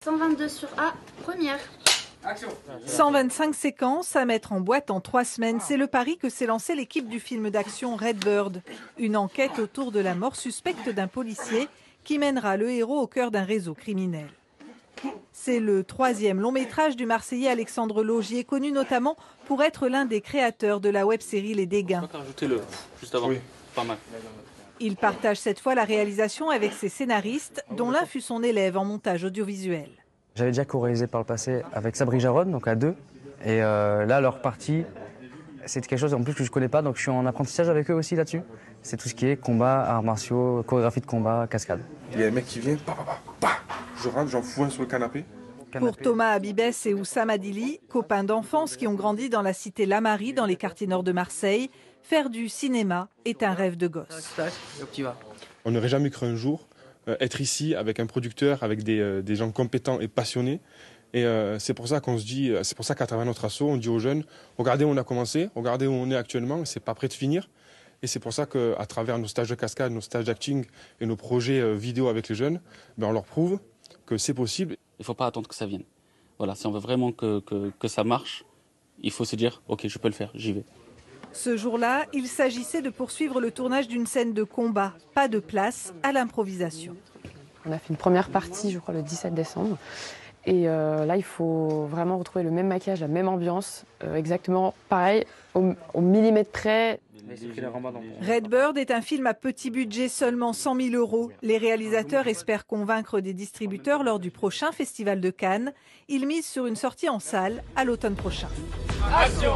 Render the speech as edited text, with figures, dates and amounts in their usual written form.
122 sur A, première. 125 séquences à mettre en boîte en 3 semaines. C'est le pari que s'est lancé l'équipe du film d'action Redbird. Une enquête autour de la mort suspecte d'un policier qui mènera le héros au cœur d'un réseau criminel. C'est le 3e long métrage du Marseillais Alexandre Laugier, connu notamment pour être l'un des créateurs de la web-série Les Dégâts. Juste avant. Oui. Pas mal. Il partage cette fois la réalisation avec ses scénaristes, dont l'un fut son élève en montage audiovisuel. J'avais déjà co-réalisé par le passé avec Sabri Jarod, donc à 2. Et là, leur partie, c'est quelque chose en plus que je ne connais pas, donc je suis en apprentissage avec eux aussi là-dessus. C'est tout ce qui est combat, arts martiaux, chorégraphie de combat, cascade. Il y a un mec qui vient, je rentre, j'en fous un sur le canapé. Pour Thomas Habibès et Oussam Adili, copains d'enfance qui ont grandi dans la cité Lamarie, dans les quartiers nord de Marseille, faire du cinéma est un rêve de gosse. On n'aurait jamais cru un jour être ici avec un producteur, avec des gens compétents et passionnés. Et c'est pour ça qu'on se dit, c'est pour ça qu'à travers notre asso, on dit aux jeunes, regardez où on a commencé, regardez où on est actuellement, c'est pas prêt de finir. Et c'est pour ça qu'à travers nos stages de cascade, nos stages d'acting et nos projets vidéo avec les jeunes, on leur prouve que c'est possible. Il ne faut pas attendre que ça vienne. Voilà, si on veut vraiment que ça marche, il faut se dire, ok, je peux le faire, j'y vais. Ce jour-là, il s'agissait de poursuivre le tournage d'une scène de combat, pas de place à l'improvisation. On a fait une première partie, je crois, le 17 décembre. Et là, il faut vraiment retrouver le même maquillage, la même ambiance, exactement pareil, au millimètre près. Redbird est un film à petit budget, seulement 100 000 €. Les réalisateurs espèrent convaincre des distributeurs lors du prochain Festival de Cannes. Ils misent sur une sortie en salle à l'automne prochain. Action !